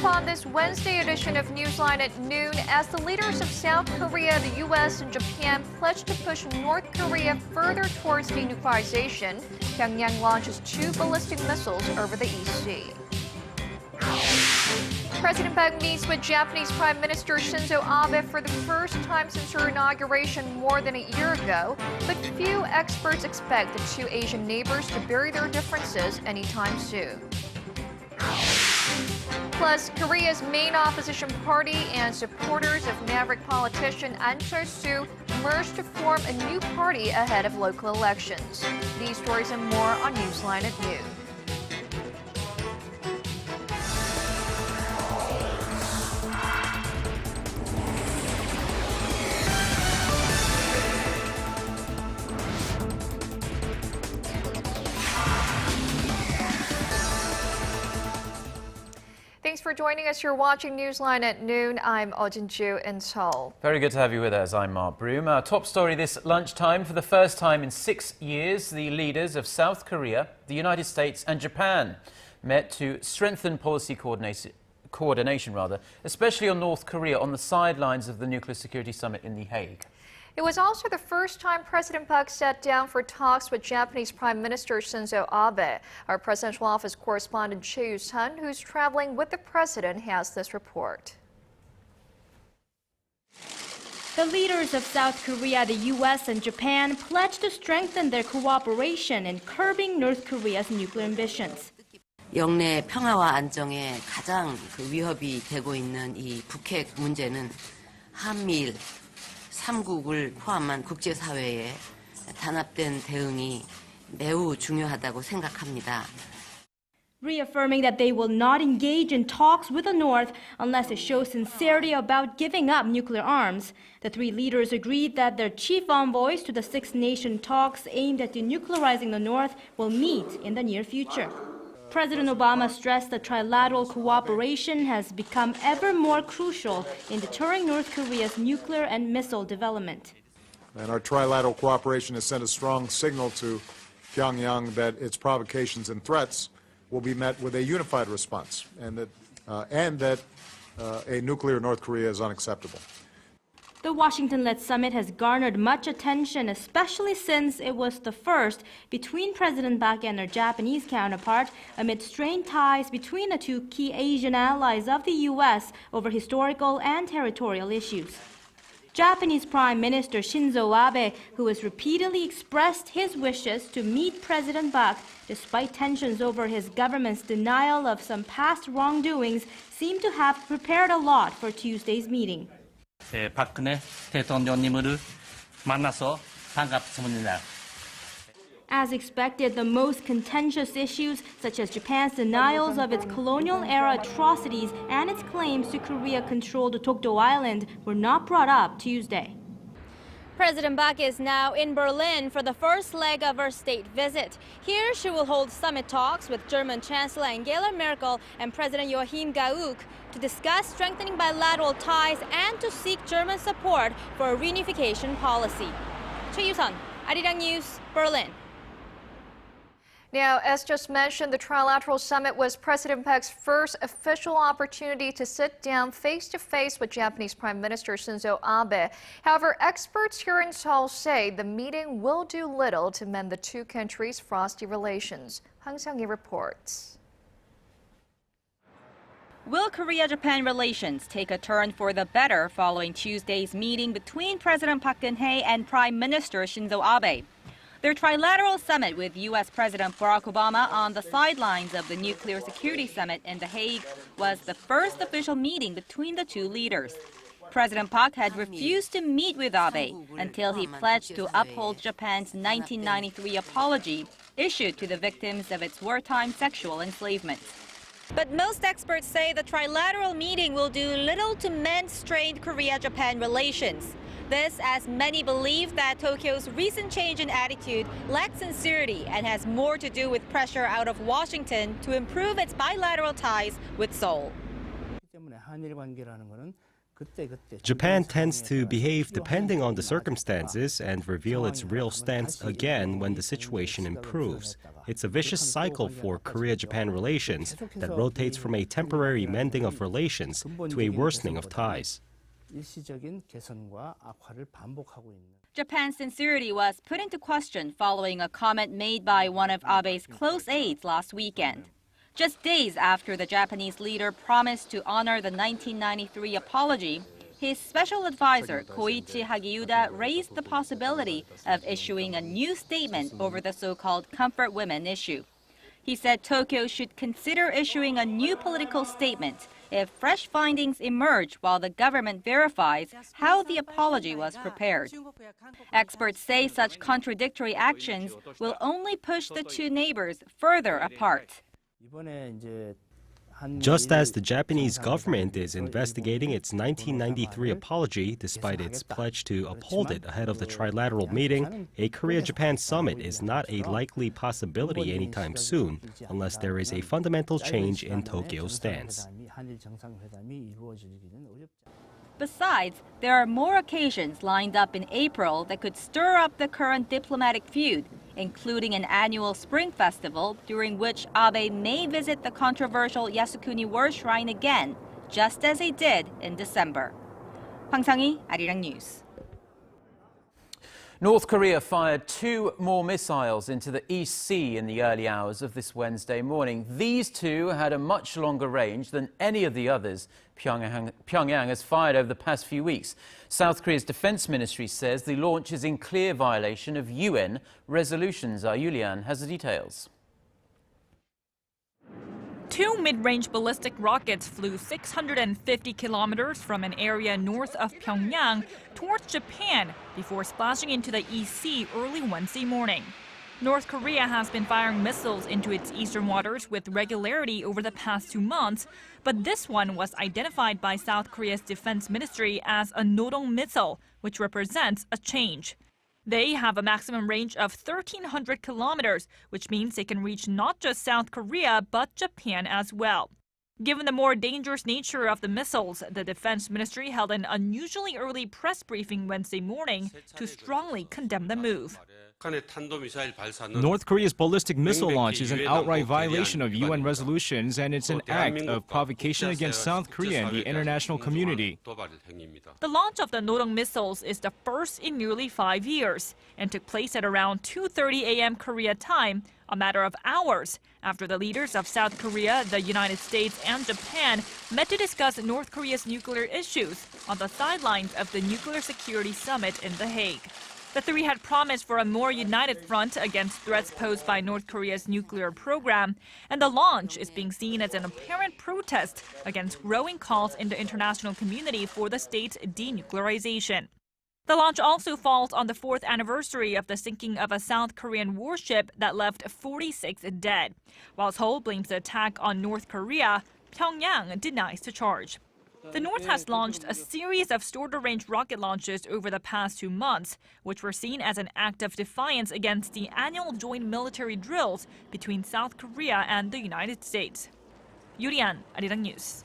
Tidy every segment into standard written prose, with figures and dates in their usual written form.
up on this Wednesday edition of Newsline at noon as the leaders of South Korea, the U.S., and Japan pledge to push North Korea further towards denuclearization. Pyongyang launches 2 ballistic missiles over the East Sea. President Park meets with Japanese Prime Minister Shinzo Abe for the first time since her inauguration more than a year ago, but few experts expect the two Asian neighbors to bury their differences anytime soon. Plus, Korea's main opposition party and supporters of maverick politician Ahn Cheol-soo merged to form a new party ahead of local elections. These stories and more on Newsline at noon. Thanks for joining us. You're watching Newsline at noon. I'm Ojin Ju in Seoul. Very good to have you with us. I'm Mark Broom. Our top story this lunchtime: for the first time in 6 years, the leaders of South Korea, the United States and Japan met to strengthen policy coordination, especially on North Korea, on the sidelines of the Nuclear Security Summit in The Hague. It was also the first time President Park sat down for talks with Japanese Prime Minister Shinzo Abe. Our presidential office correspondent Choi Yoo-sun, who's traveling with the president, has this report. The leaders of South Korea, the U.S. and Japan pledged to strengthen their cooperation in curbing North Korea's nuclear ambitions. 영내 평화와 안정에 가장 위협이 되고 있는 이 북핵 문제는 한미일 3국을 포함한 국제사회의 단합된 대응이 매우 중요하다고 생각합니다. Reaffirming that they will not engage in talks with the North unless it shows sincerity about giving up nuclear arms, the three leaders agreed that their chief envoys to the six-nation talks aimed at denuclearizing the North will meet in the near future. President Obama stressed that trilateral cooperation has become ever more crucial in deterring North Korea's nuclear and missile development. And our trilateral cooperation has sent a strong signal to Pyongyang that its provocations and threats will be met with a unified response, and that a nuclear North Korea is unacceptable. The Washington-led summit has garnered much attention, especially since it was the first between President Park and her Japanese counterpart amid strained ties between the two key Asian allies of the U.S. over historical and territorial issues. Japanese Prime Minister Shinzo Abe, who has repeatedly expressed his wishes to meet President Park despite tensions over his government's denial of some past wrongdoings, seemed to have prepared a lot for Tuesday's meeting. 박근혜 대통령님을 만나서 반갑습니다. As expected, the most contentious issues, such as Japan's denials of its colonial-era atrocities and its claims to Korea-controlled Dokdo Island, were not brought up Tuesday. President Park is now in Berlin for the first leg of her state visit. Here, she will hold summit talks with German Chancellor Angela Merkel and President Joachim Gauck to discuss strengthening bilateral ties and to seek German support for a reunification policy. Choi Yoo-sun, Arirang News, Berlin. Now, as just mentioned, the trilateral summit was President Park's first official opportunity to sit down face-to-face with Japanese Prime Minister Shinzo Abe. However, experts here in Seoul say the meeting will do little to mend the two countries' frosty relations. Hang Seung-hee reports. Will Korea-Japan relations take a turn for the better following Tuesday's meeting between President Park Geun-hye and Prime Minister Shinzo Abe? Their trilateral summit with U.S. President Barack Obama on the sidelines of the Nuclear Security Summit in The Hague was the first official meeting between the two leaders. President Park had refused to meet with Abe until he pledged to uphold Japan's 1993 apology issued to the victims of its wartime sexual enslavement. But most experts say the trilateral meeting will do little to mend strained Korea-Japan relations. This, as many believe that Tokyo's recent change in attitude lacks sincerity and has more to do with pressure out of Washington to improve its bilateral ties with Seoul. Japan tends to behave depending on the circumstances and reveal its real stance again when the situation improves. It's a vicious cycle for Korea-Japan relations that rotates from a temporary mending of relations to a worsening of ties. Japan's sincerity was put into question following a comment made by one of Abe's close aides last weekend. Just days after the Japanese leader promised to honor the 1993 apology, his special advisor, Koichi Hagiuda, raised the possibility of issuing a new statement over the so-called comfort women issue. He said Tokyo should consider issuing a new political statement if fresh findings emerge while the government verifies how the apology was prepared. Experts say such contradictory actions will only push the two neighbors further apart. Just as the Japanese government is investigating its 1993 apology despite its pledge to uphold it ahead of the trilateral meeting, a Korea-Japan summit is not a likely possibility anytime soon unless there is a fundamental change in Tokyo's stance. Besides, there are more occasions lined up in April that could stir up the current diplomatic feud, including an annual spring festival during which Abe may visit the controversial Yasukuni War Shrine again, just as he did in December. 황상희, Arirang News. North Korea fired 2 more missiles into the East Sea in the early hours of this Wednesday morning. These 2 had a much longer range than any of the others Pyongyang has fired over the past few weeks. South Korea's defense ministry says the launch is in clear violation of UN resolutions. Yulian has the details. 2 mid-range ballistic rockets flew 650 kilometers from an area north of Pyongyang towards Japan before splashing into the East Sea early Wednesday morning. North Korea has been firing missiles into its eastern waters with regularity over the past 2 months, but this one was identified by South Korea's defense ministry as a Nodong missile, which represents a change. They have a maximum range of 1,300 kilometers, which means they can reach not just South Korea, but Japan as well. Given the more dangerous nature of the missiles, the Defense Ministry held an unusually early press briefing Wednesday morning to strongly condemn the move. North Korea's ballistic missile launch is an outright violation of UN resolutions, and it's an act of provocation against South Korea and the international community. The launch of the Nodong missiles is the first in nearly 5 years and took place at around 2:30 a.m. Korea time, a matter of hours after the leaders of South Korea, the United States, and Japan met to discuss North Korea's nuclear issues on the sidelines of the Nuclear Security Summit in The Hague. The 3 had promised for a more united front against threats posed by North Korea's nuclear program, and the launch is being seen as an apparent protest against growing calls in the international community for the state's denuclearization. The launch also falls on the 4th anniversary of the sinking of a South Korean warship that left 46 dead. While Seoul blames the attack on North Korea, Pyongyang denies the charge. The North has launched a series of shorter-range rocket launches over the past 2 months, which were seen as an act of defiance against the annual joint military drills between South Korea and the United States. Yulian, Arirang News.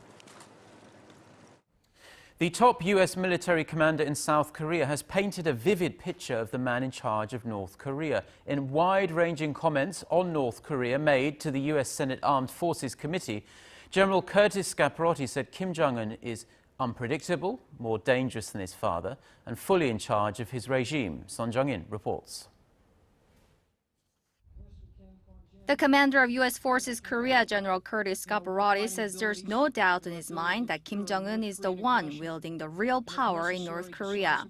The top U.S. military commander in South Korea has painted a vivid picture of the man in charge of North Korea in wide-ranging comments on North Korea made to the U.S. Senate Armed Forces Committee. General Curtis Scaparrotti said Kim Jong-un is unpredictable, more dangerous than his father, and fully in charge of his regime. Sohn Jung-in reports. The commander of U.S. Forces Korea, General Curtis Scaparrotti, says there's no doubt in his mind that Kim Jong-un is the one wielding the real power in North Korea.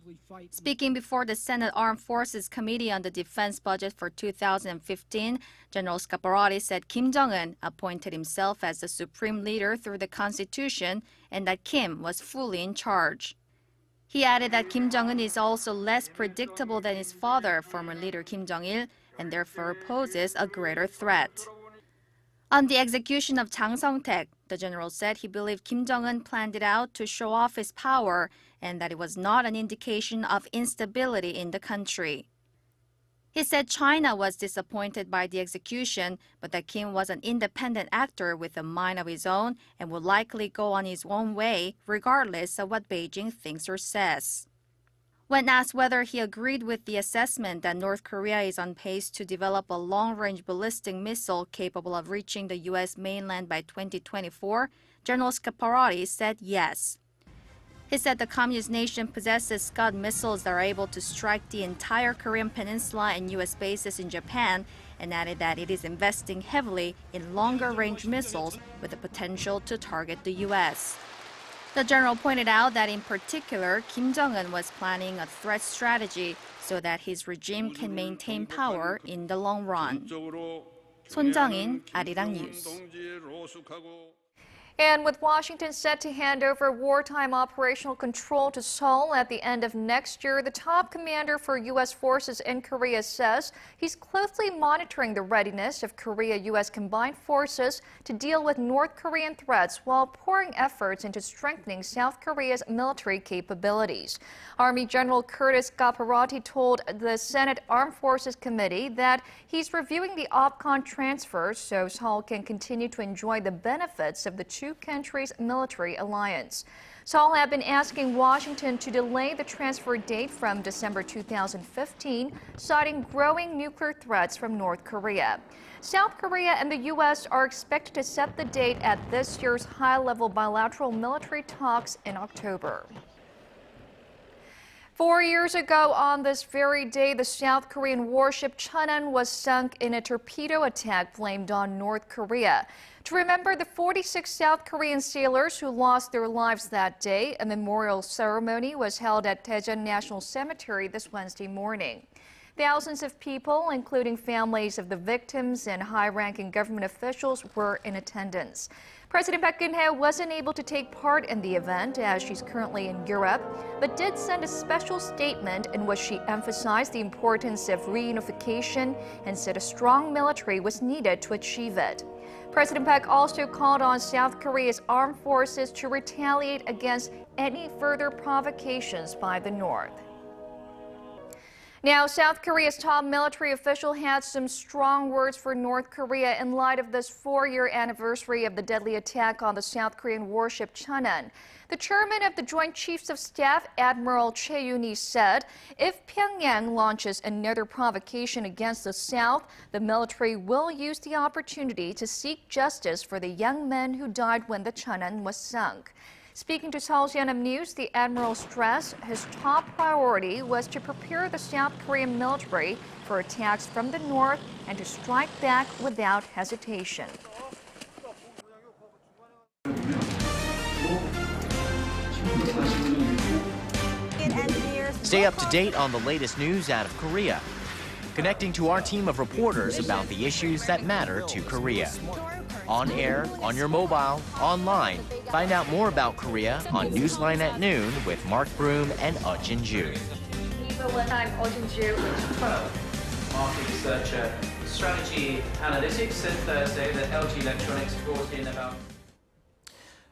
Speaking before the Senate Armed Forces Committee on the Defense Budget for 2015, General Scaparrotti said Kim Jong-un appointed himself as the supreme leader through the Constitution and that Kim was fully in charge. He added that Kim Jong-un is also less predictable than his father, former leader Kim Jong-il, and therefore poses a greater threat. On the execution of Jang Song-taek, the general said he believed Kim Jong-un planned it out to show off his power and that it was not an indication of instability in the country. He said China was disappointed by the execution, but that Kim was an independent actor with a mind of his own and would likely go on his own way, regardless of what Beijing thinks or says. When asked whether he agreed with the assessment that North Korea is on pace to develop a long-range ballistic missile capable of reaching the U.S. mainland by 2024, General Scaparrotti said yes. He said the communist nation possesses Scud missiles that are able to strike the entire Korean peninsula and U.S. bases in Japan, and added that it is investing heavily in longer-range missiles with the potential to target the U.S. The general pointed out that in particular, Kim Jong-un was planning a threat strategy so that his regime can maintain power in the long run. Sohn Jung-in, Arirang News. And with Washington set to hand over wartime operational control to Seoul at the end of next year, the top commander for U.S. forces in Korea says he's closely monitoring the readiness of Korea-U.S. combined forces to deal with North Korean threats while pouring efforts into strengthening South Korea's military capabilities. Army General Curtis Scaparrotti told the Senate Armed Forces Committee that he's reviewing the OPCON transfers so Seoul can continue to enjoy the benefits of the two countries' military alliance. Seoul had been asking Washington to delay the transfer date from December 2015, citing growing nuclear threats from North Korea. South Korea and the U.S. are expected to set the date at this year's high-level bilateral military talks in October. 4 years ago on this very day, the South Korean warship Cheonan was sunk in a torpedo attack blamed on North Korea. To remember the 46 South Korean sailors who lost their lives that day, a memorial ceremony was held at Daejeon National Cemetery this Wednesday morning. Thousands of people, including families of the victims and high-ranking government officials, were in attendance. President Park Geun-hye wasn't able to take part in the event as she's currently in Europe, but did send a special statement in which she emphasized the importance of reunification and said a strong military was needed to achieve it. President Park also called on South Korea's armed forces to retaliate against any further provocations by the North. Now, South Korea's top military official had some strong words for North Korea in light of this 4-year anniversary of the deadly attack on the South Korean warship Cheonan. The chairman of the Joint Chiefs of Staff, Admiral Choi Yoon-hee, said if Pyongyang launches another provocation against the South, the military will use the opportunity to seek justice for the young men who died when the Cheonan was sunk. Speaking to Seoul's Yeonhap News, the admiral stressed his top priority was to prepare the South Korean military for attacks from the north and to strike back without hesitation. Stay up to date on the latest news out of Korea, connecting to our team of reporters about the issues that matter to Korea. On air, on your mobile, online. Find out more about Korea on Newsline at Noon with Mark Broom and Jin-ju. I'm Jin-ju. Market researcher, strategy analytics, said Thursday that LG Electronics brought in about...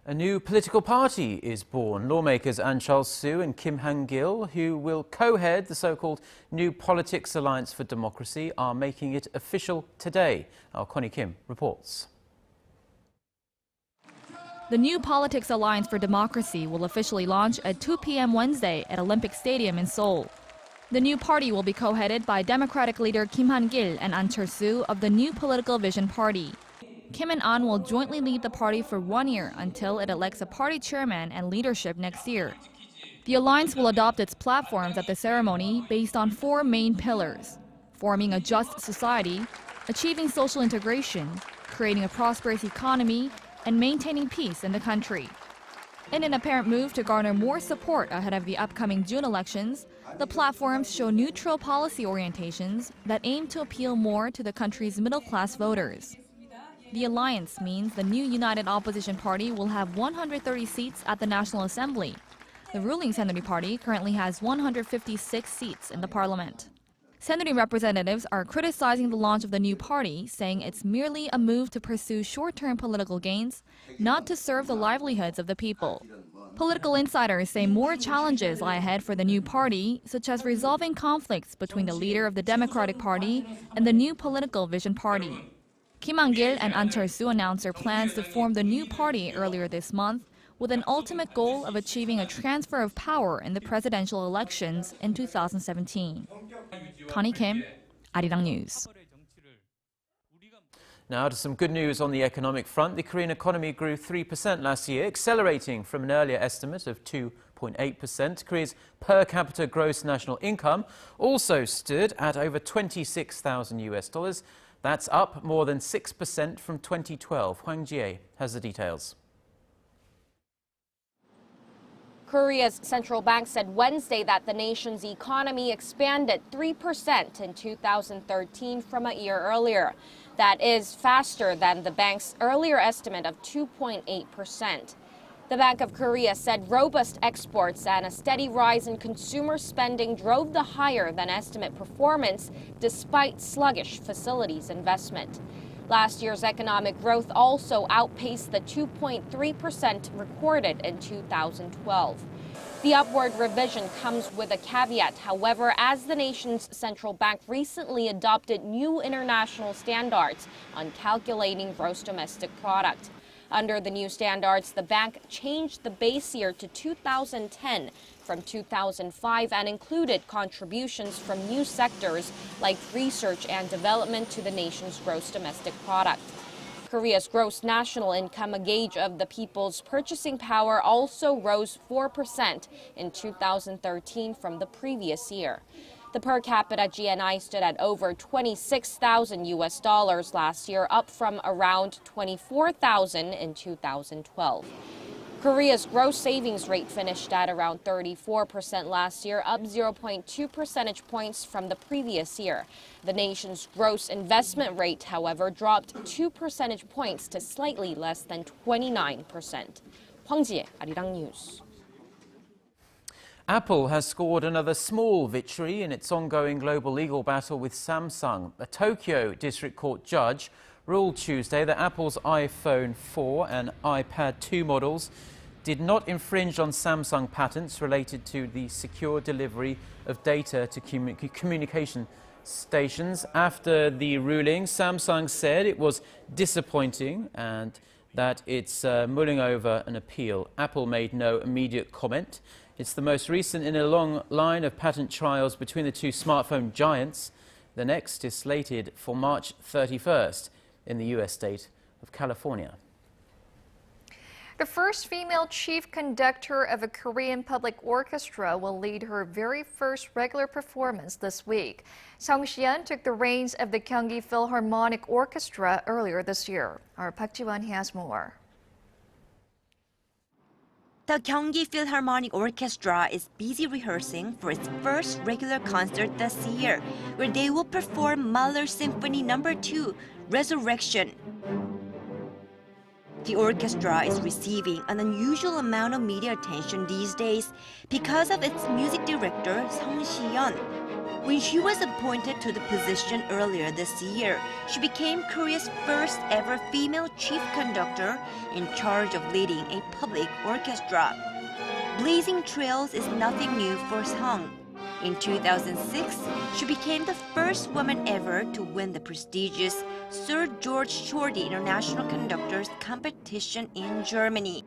A new political party is born. Lawmakers Ahn Cheol-soo and Kim Jong-il, who will co-head the so-called New Politics Alliance for Democracy, are making it official today. Our Connie Kim reports. The New Politics Alliance for Democracy will officially launch at 2 p.m. Wednesday at Olympic Stadium in Seoul. The new party will be co-headed by Democratic leader Kim Jong-il and Ahn Cheol-soo of the New Political Vision Party. Kim and Ahn will jointly lead the party for 1 year until it elects a party chairman and leadership next year. The alliance will adopt its platforms at the ceremony based on 4 main pillars: forming a just society, achieving social integration, creating a prosperous economy, and maintaining peace in the country. In an apparent move to garner more support ahead of the upcoming June elections, the platforms show neutral policy orientations that aim to appeal more to the country's middle-class voters. The alliance means the new United Opposition Party will have 130 seats at the National Assembly. The ruling Saenuri Party currently has 156 seats in the parliament. Saenuri representatives are criticizing the launch of the new party, saying it's merely a move to pursue short-term political gains, not to serve the livelihoods of the people. Political insiders say more challenges lie ahead for the new party, such as resolving conflicts between the leader of the Democratic Party and the New Political Vision Party. Kim Jong-il and An Cheol-soo announced their plans to form the new party earlier this month, with an ultimate goal of achieving a transfer of power in the presidential elections in 2017. Connie Kim, Arirang News. Now to some good news on the economic front. The Korean economy grew 3% last year, accelerating from an earlier estimate of 2.8%. Korea's per capita gross national income also stood at over $26,000. That's up more than 6% from 2012. Hwang Jie has the details. Korea's central bank said Wednesday that the nation's economy expanded 3% in 2013 from a year earlier. That is faster than the bank's earlier estimate of 2.8%. The Bank of Korea said robust exports and a steady rise in consumer spending drove the higher than estimate performance despite sluggish facilities investment. Last year's economic growth also outpaced the 2.3% recorded in 2012. The upward revision comes with a caveat, however, as the nation's central bank recently adopted new international standards on calculating gross domestic product. Under the new standards, the bank changed the base year to 2010 from 2005 and included contributions from new sectors like research and development to the nation's gross domestic product. Korea's gross national income, a gauge of the people's purchasing power, also rose 4% in 2013 from the previous year. The per capita GNI stood at over $26,000 last year, up from around $24,000 in 2012. Korea's gross savings rate finished at around 34% last year, up 0.2 percentage points from the previous year. The nation's gross investment rate, however, dropped 2 percentage points to slightly less than 29%. Hwang Jie, Arirang News. Apple has scored another small victory in its ongoing global legal battle with Samsung. A Tokyo District Court judge ruled Tuesday that Apple's iPhone 4 and iPad 2 models did not infringe on Samsung patents related to the secure delivery of data to communication stations. After the ruling, Samsung said it was disappointing and that it's mulling over an appeal. Apple made no immediate comment. It's the most recent in a long line of patent trials between the two smartphone giants. The next is slated for March 31st in the U.S. state of California. The first female chief conductor of a Korean public orchestra will lead her very first regular performance this week. Song Jung-in took the reins of the Gyeonggi Philharmonic Orchestra earlier this year. Our Park Ji-won has more. The Gyeonggi Philharmonic Orchestra is busy rehearsing for its first regular concert this year, where they will perform Mahler's Symphony No. 2, Resurrection. The orchestra is receiving an unusual amount of media attention these days because of its music director, Sohn Jung-in. When she was appointed to the position earlier this year, she became Korea's first ever female chief conductor in charge of leading a public orchestra. Blazing trails is nothing new for Song. In 2006, she became the first woman ever to win the prestigious Sir George Shorty International Conductors Competition in Germany.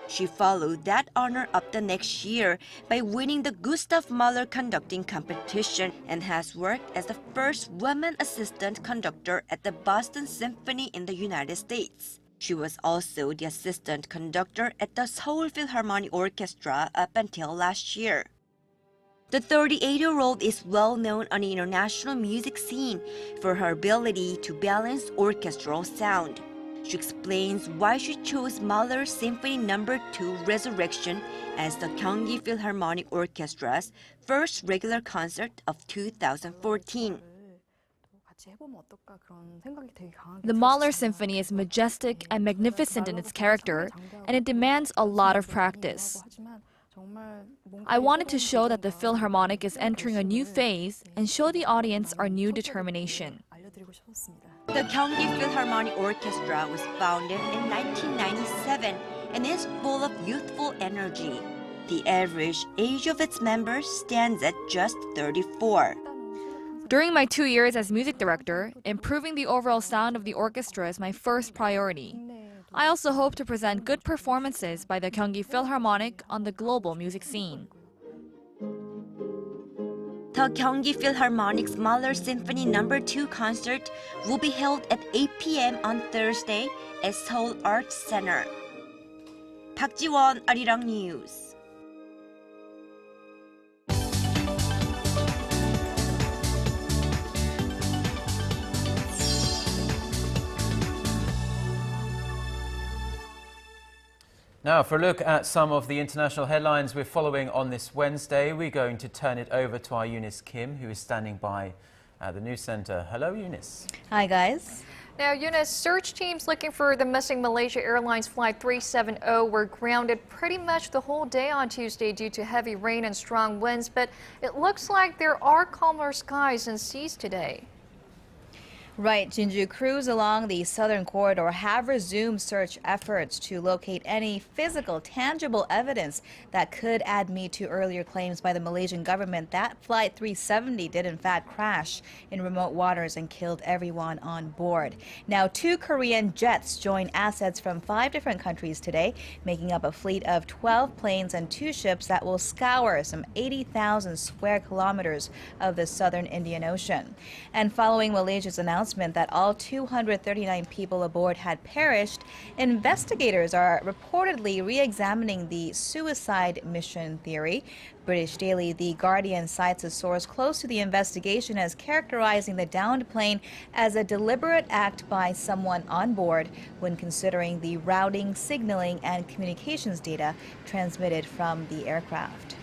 She followed that honor up the next year by winning the Gustav Mahler Conducting Competition and has worked as the first woman assistant conductor at the Boston Symphony in the United States. She was also the assistant conductor at the Seoul Philharmonic Orchestra up until last year. The 38-year-old is well known on the international music scene for her ability to balance orchestral sound. She explains why she chose Mahler's Symphony No. 2 Resurrection as the Gyeonggi Philharmonic Orchestra's first regular concert of 2014. The Mahler Symphony is majestic and magnificent in its character, and it demands a lot of practice. I wanted to show that the Philharmonic is entering a new phase and show the audience our new determination. The Gyeonggi Philharmonic Orchestra was founded in 1997 and is full of youthful energy. The average age of its members stands at just 34. During my 2 years as music director, improving the overall sound of the orchestra is my first priority. I also hope to present good performances by the Gyeonggi Philharmonic on the global music scene. The Gyeonggi Philharmonic's Mahler Symphony No. 2 concert will be held at 8 p.m. on Thursday at Seoul Arts Center. Park Ji-won, Arirang News. Now, for a look at some of the international headlines we're following on this Wednesday, we're going to turn it over to our Eunice Kim, who is standing by at the news center. Hello, Eunice. Hi, guys. Now, Eunice, search teams looking for the missing Malaysia Airlines Flight 370 were grounded pretty much the whole day on Tuesday due to heavy rain and strong winds, but it looks like there are calmer skies and seas today. Right, Jinju. Crews along the southern corridor have resumed search efforts to locate any physical, tangible evidence that could add meat to earlier claims by the Malaysian government that Flight 370 did in fact crash in remote waters and killed everyone on board. Now, 2 Korean jets joined assets from 5 different countries today, making up a fleet of 12 planes and 2 ships that will scour some 80,000 square kilometers of the southern Indian Ocean. And following Malaysia's announcement that all 239 people aboard had perished, investigators are reportedly re-examining the suicide mission theory. British daily The Guardian cites a source close to the investigation as characterizing the downed plane as a deliberate act by someone on board when considering the routing, signaling, and communications data transmitted from the aircraft.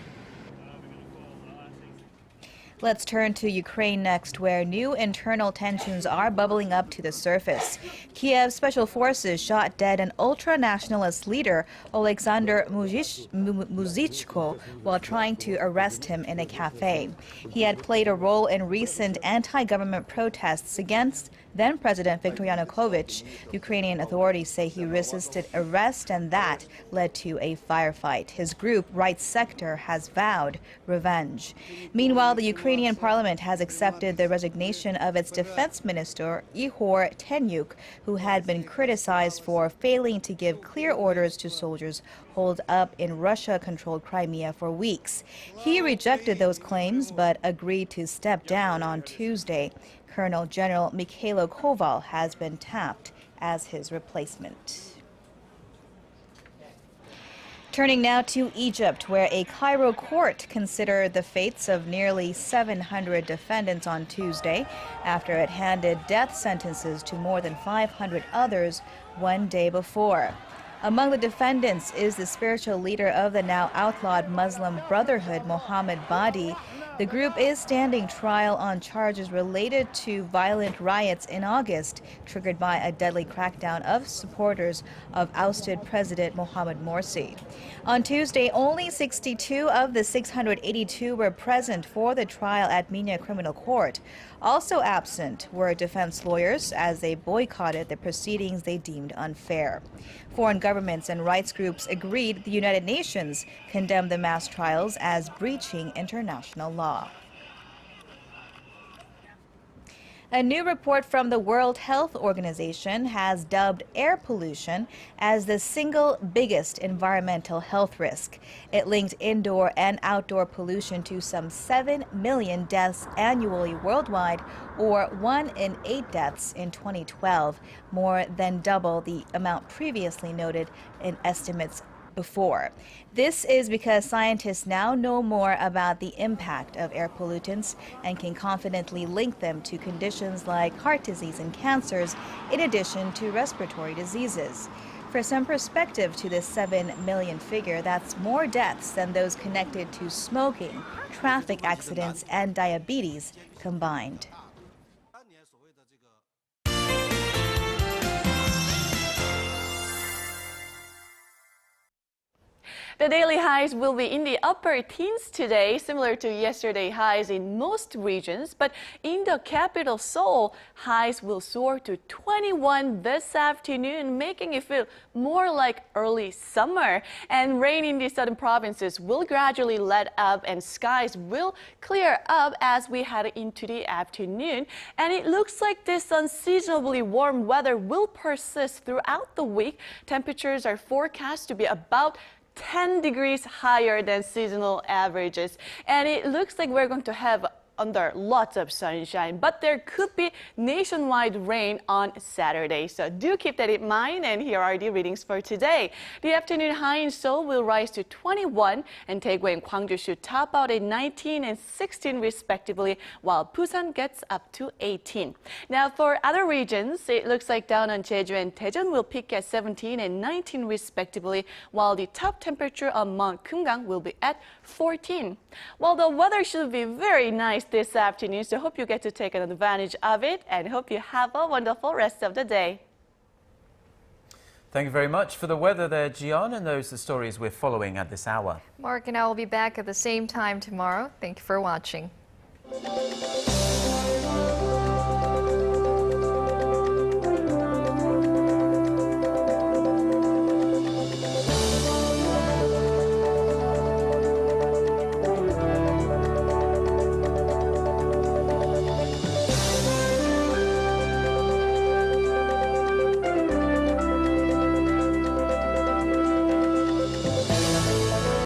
Let's turn to Ukraine next, where new internal tensions are bubbling up to the surface. Kiev's special forces shot dead an ultra-nationalist leader, Oleksandr Muzychko, while trying to arrest him in a cafe. He had played a role in recent anti-government protests against then-President Viktor Yanukovych. Ukrainian authorities say he resisted arrest, and that led to a firefight. His group, Right Sector, has vowed revenge. Meanwhile, the Ukrainian parliament has accepted the resignation of its defense minister, Ihor Tenyuk, who had been criticized for failing to give clear orders to soldiers holed up in Russia-controlled Crimea for weeks. He rejected those claims but agreed to step down on Tuesday. Colonel General Mikhailo Koval has been tapped as his replacement. Turning now to Egypt, where a Cairo court considered the fates of nearly 700 defendants on Tuesday after it handed death sentences to more than 500 others one day before. Among the defendants is the spiritual leader of the now outlawed Muslim Brotherhood, Mohammed Badi. The group is standing trial on charges related to violent riots in August, triggered by a deadly crackdown of supporters of ousted President Mohamed Morsi. On Tuesday, only 62 of the 682 were present for the trial at Minya Criminal Court. Also absent were defense lawyers, as they boycotted the proceedings they deemed unfair. Foreign governments and rights groups agreed the United Nations condemned the mass trials as breaching international law. A new report from the World Health Organization has dubbed air pollution as the single biggest environmental health risk. It linked indoor and outdoor pollution to some 7 million deaths annually worldwide, or 1 in 8 deaths in 2012, more than double the amount previously noted in estimates before. This is because scientists now know more about the impact of air pollutants and can confidently link them to conditions like heart disease and cancers, in addition to respiratory diseases. For some perspective to this 7 million figure, that's more deaths than those connected to smoking, traffic accidents, and diabetes combined. The daily highs will be in the upper teens today, similar to yesterday's highs in most regions. But in the capital, Seoul, highs will soar to 21 this afternoon, making it feel more like early summer. And rain in the southern provinces will gradually let up and skies will clear up as we head into the afternoon. And it looks like this unseasonably warm weather will persist throughout the week. Temperatures are forecast to be about 10 degrees higher than seasonal averages. And it looks like we're going to have under lots of sunshine, but there could be nationwide rain on Saturday. So do keep that in mind, and here are the readings for today. The afternoon high in Seoul will rise to 21, and Daegu and Gwangju should top out at 19 and 16 respectively, while Busan gets up to 18. Now for other regions, it looks like down on Jeju and Daejeon will peak at 17 and 19 respectively, while the top temperature on Mount Kumgang will be at 14. Well, the weather should be very nice this afternoon, so hope you get to take advantage of it and hope you have a wonderful rest of the day. Thank you very much for the weather there, Jian, and those are the stories we're following at this hour. Mark and I will be back at the same time tomorrow. Thank you for watching.